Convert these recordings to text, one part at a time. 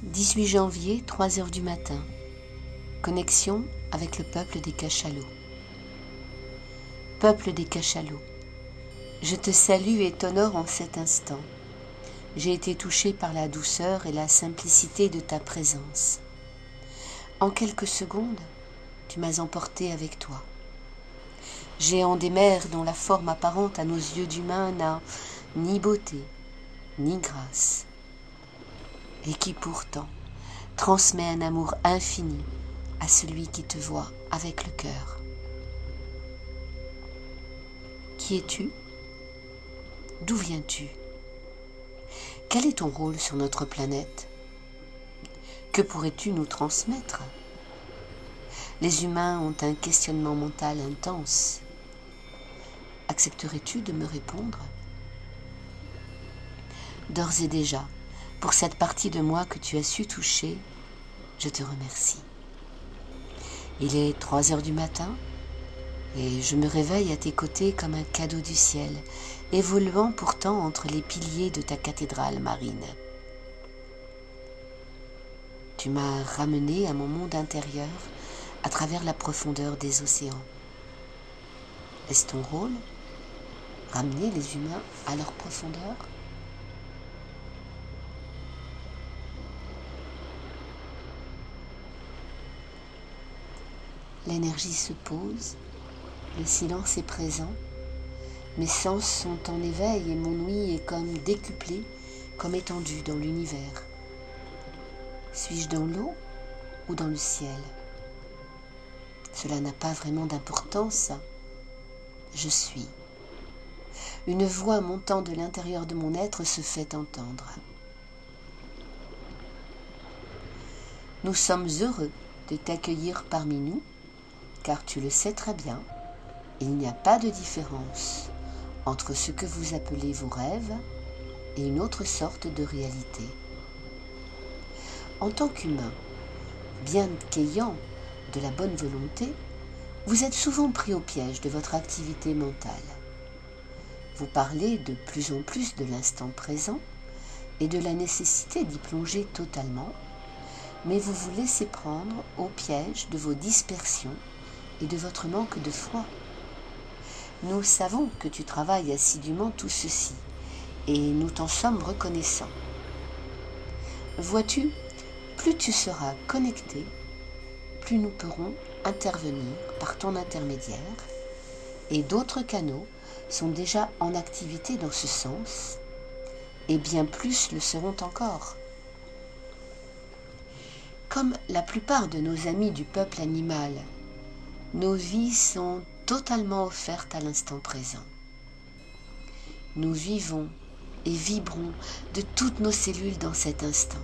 18 janvier, 3 heures du matin. Connexion avec le peuple des cachalots. Peuple des cachalots, je te salue et t'honore en cet instant. J'ai été touché par la douceur et la simplicité de ta présence. En quelques secondes, tu m'as emporté avec toi. Géant des mers dont la forme apparente à nos yeux d'humains n'a ni beauté, ni grâce, et qui pourtant transmet un amour infini à celui qui te voit avec le cœur. Qui es-tu? D'où viens-tu? Quel est ton rôle sur notre planète? Que pourrais-tu nous transmettre? Les humains ont un questionnement mental intense. Accepterais-tu de me répondre? D'ores et déjà, pour cette partie de moi que tu as su toucher, je te remercie. Il est 3 heures du matin et je me réveille à tes côtés comme un cadeau du ciel, évoluant pourtant entre les piliers de ta cathédrale marine. Tu m'as ramené à mon monde intérieur à travers la profondeur des océans. Est-ce ton rôle? Ramener les humains à leur profondeur? L'énergie se pose, le silence est présent, mes sens sont en éveil et mon ouïe est comme décuplée, comme étendue dans l'univers. Suis-je dans l'eau ou dans le ciel? Cela n'a pas vraiment d'importance. Je suis. Une voix montant de l'intérieur de mon être se fait entendre. Nous sommes heureux de t'accueillir parmi nous, car tu le sais très bien, il n'y a pas de différence entre ce que vous appelez vos rêves et une autre sorte de réalité. En tant qu'humain, bien qu'ayant de la bonne volonté, vous êtes souvent pris au piège de votre activité mentale. Vous parlez de plus en plus de l'instant présent et de la nécessité d'y plonger totalement, mais vous vous laissez prendre au piège de vos dispersions et de votre manque de foi. Nous savons que tu travailles assidûment tout ceci, et nous t'en sommes reconnaissants. Vois-tu, plus tu seras connecté, plus nous pourrons intervenir par ton intermédiaire, et d'autres canaux sont déjà en activité dans ce sens, et bien plus le seront encore. Comme la plupart de nos amis du peuple animal, nos vies sont totalement offertes à l'instant présent. Nous vivons et vibrons de toutes nos cellules dans cet instant.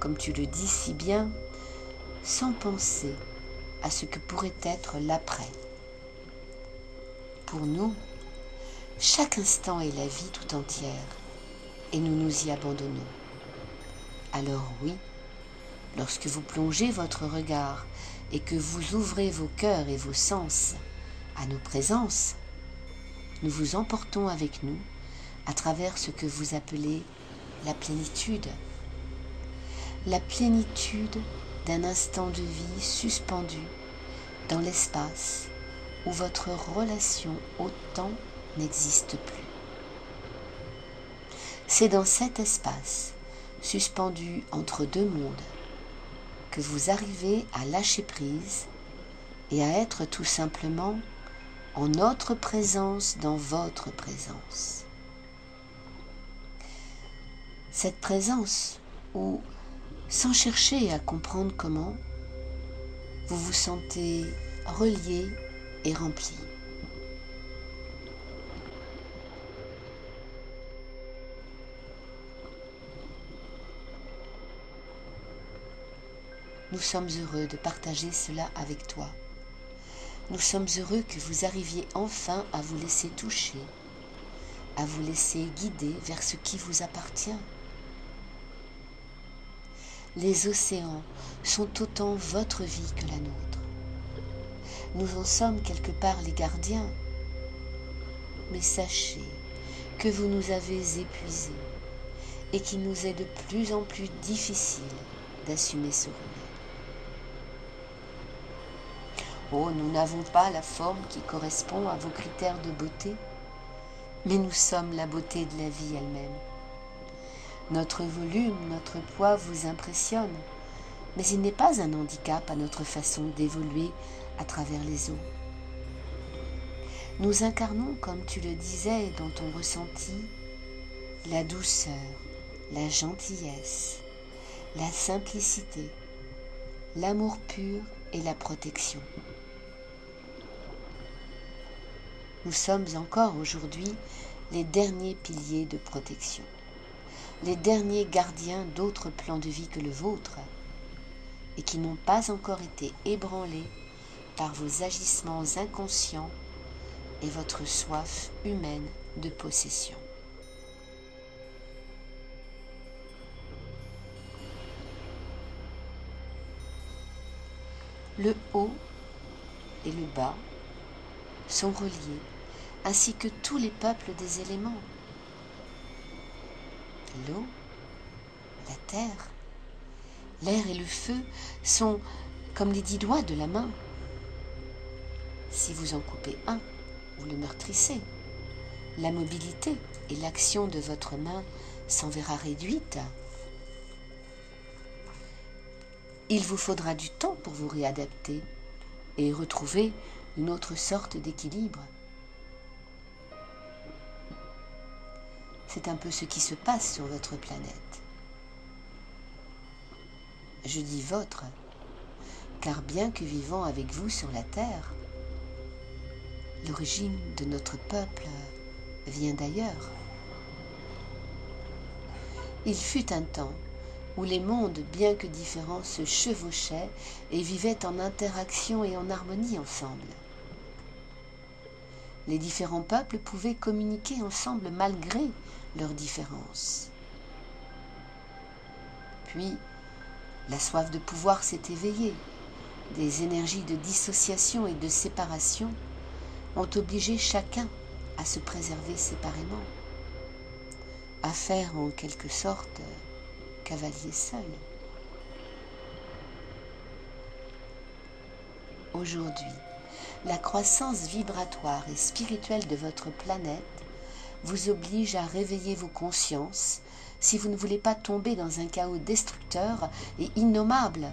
Comme tu le dis si bien, sans penser à ce que pourrait être l'après. Pour nous, chaque instant est la vie tout entière et nous nous y abandonnons. Alors oui, lorsque vous plongez votre regard et que vous ouvrez vos cœurs et vos sens à nos présences, nous vous emportons avec nous à travers ce que vous appelez la plénitude. La plénitude d'un instant de vie suspendu dans l'espace où votre relation au temps n'existe plus. C'est dans cet espace, suspendu entre deux mondes, que vous arrivez à lâcher prise et à être tout simplement en notre présence dans votre présence. Cette présence où, sans chercher à comprendre comment, vous vous sentez relié et rempli. Nous sommes heureux de partager cela avec toi. Nous sommes heureux que vous arriviez enfin à vous laisser toucher, à vous laisser guider vers ce qui vous appartient. Les océans sont autant votre vie que la nôtre. Nous en sommes quelque part les gardiens. Mais sachez que vous nous avez épuisés et qu'il nous est de plus en plus difficile d'assumer ce remède. Oh, nous n'avons pas la forme qui correspond à vos critères de beauté, mais nous sommes la beauté de la vie elle-même. Notre volume, notre poids vous impressionne, mais il n'est pas un handicap à notre façon d'évoluer à travers les eaux. Nous incarnons, comme tu le disais dans ton ressenti, la douceur, la gentillesse, la simplicité, l'amour pur et la protection. Nous sommes encore aujourd'hui les derniers piliers de protection, les derniers gardiens d'autres plans de vie que le vôtre, et qui n'ont pas encore été ébranlés par vos agissements inconscients et votre soif humaine de possession. Le haut et le bas sont reliés, ainsi que tous les peuples des éléments. L'eau, la terre, l'air et le feu sont comme les 10 doigts de la main. Si vous en coupez un, vous le meurtrissez. La mobilité et l'action de votre main s'en verra réduite. Il vous faudra du temps pour vous réadapter et retrouver une autre sorte d'équilibre. C'est un peu ce qui se passe sur votre planète. Je dis votre, car bien que vivant avec vous sur la Terre, l'origine de notre peuple vient d'ailleurs. Il fut un temps où les mondes, bien que différents, se chevauchaient et vivaient en interaction et en harmonie ensemble. Les différents peuples pouvaient communiquer ensemble malgré leurs différences. Puis, la soif de pouvoir s'est éveillée. Des énergies de dissociation et de séparation ont obligé chacun à se préserver séparément, à faire en quelque sorte cavalier seul. Aujourd'hui, la croissance vibratoire et spirituelle de votre planète vous oblige à réveiller vos consciences si vous ne voulez pas tomber dans un chaos destructeur et innommable,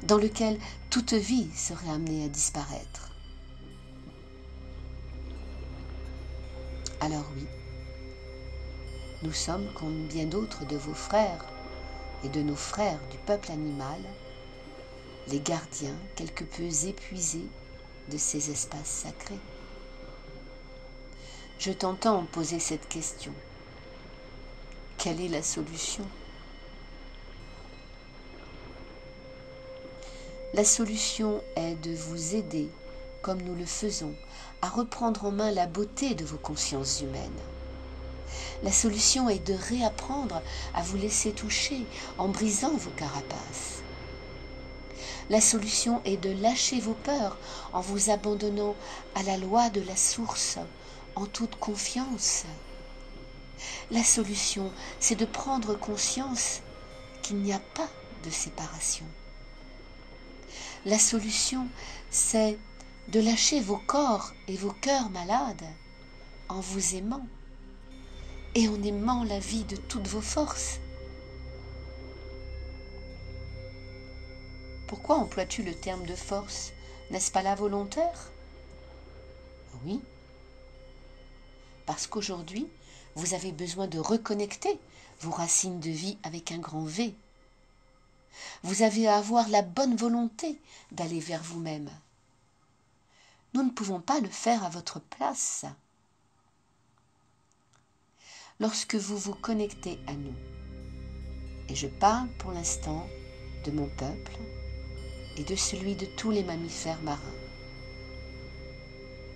dans lequel toute vie serait amenée à disparaître. Alors oui, nous sommes, comme bien d'autres de vos frères et de nos frères du peuple animal, les gardiens quelque peu épuisés de ces espaces sacrés. Je t'entends poser cette question. Quelle est la solution? La solution est de vous aider, comme nous le faisons, à reprendre en main la beauté de vos consciences humaines. La solution est de réapprendre à vous laisser toucher en brisant vos carapaces. La solution est de lâcher vos peurs en vous abandonnant à la loi de la source en toute confiance. La solution, c'est de prendre conscience qu'il n'y a pas de séparation. La solution, c'est de lâcher vos corps et vos cœurs malades en vous aimant et en aimant la vie de toutes vos forces. Pourquoi emploies-tu le terme de force? N'est-ce pas là volontaire? Oui. Parce qu'aujourd'hui, vous avez besoin de reconnecter vos racines de vie avec un grand V. Vous avez à avoir la bonne volonté d'aller vers vous-même. Nous ne pouvons pas le faire à votre place. Lorsque vous vous connectez à nous, et je parle pour l'instant de mon peuple et de celui de tous les mammifères marins,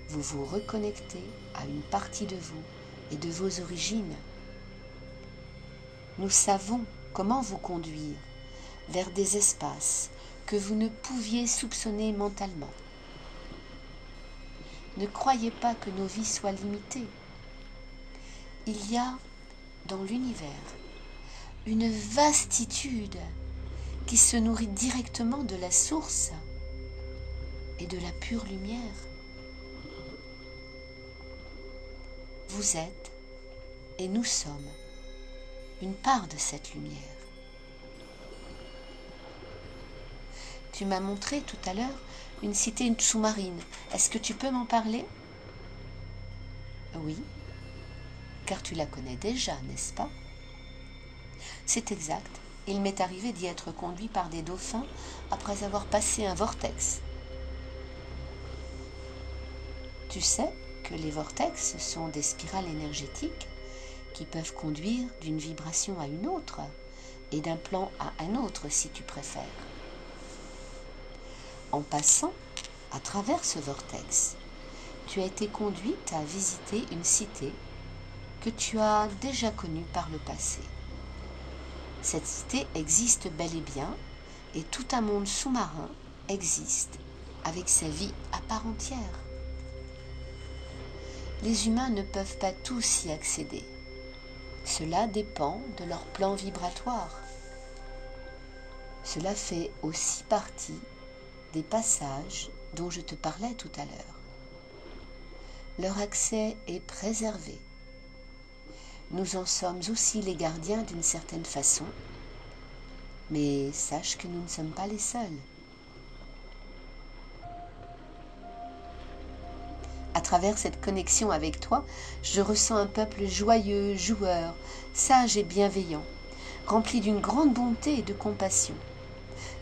vous vous reconnectez à une partie de vous et de vos origines. Nous savons comment vous conduire vers des espaces que vous ne pouviez soupçonner mentalement. Ne croyez pas que nos vies soient limitées. Il y a dans l'univers une vastitude qui se nourrit directement de la source et de la pure lumière. Vous êtes et nous sommes une part de cette lumière. Tu m'as montré tout à l'heure une cité sous-marine. Est-ce que tu peux m'en parler? Oui, car tu la connais déjà, n'est-ce pas? C'est exact. Il m'est arrivé d'y être conduit par des dauphins après avoir passé un vortex. Tu sais que les vortex sont des spirales énergétiques qui peuvent conduire d'une vibration à une autre et d'un plan à un autre si tu préfères. En passant à travers ce vortex, tu as été conduite à visiter une cité que tu as déjà connue par le passé. Cette cité existe bel et bien et tout un monde sous-marin existe avec sa vie à part entière. Les humains ne peuvent pas tous y accéder. Cela dépend de leur plan vibratoire. Cela fait aussi partie des passages dont je te parlais tout à l'heure. Leur accès est préservé. Nous en sommes aussi les gardiens d'une certaine façon, mais sache que nous ne sommes pas les seuls. À travers cette connexion avec toi, je ressens un peuple joyeux, joueur, sage et bienveillant, rempli d'une grande bonté et de compassion.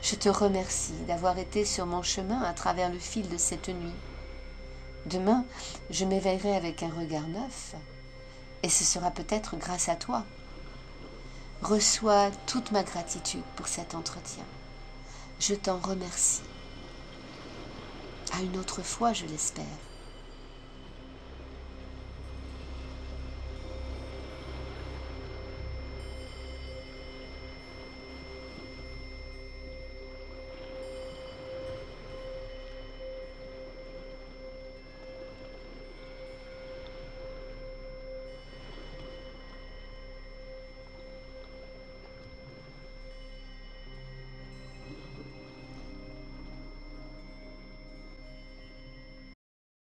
Je te remercie d'avoir été sur mon chemin à travers le fil de cette nuit. Demain, je m'éveillerai avec un regard neuf, et ce sera peut-être grâce à toi. Reçois toute ma gratitude pour cet entretien. Je t'en remercie. À une autre fois, je l'espère.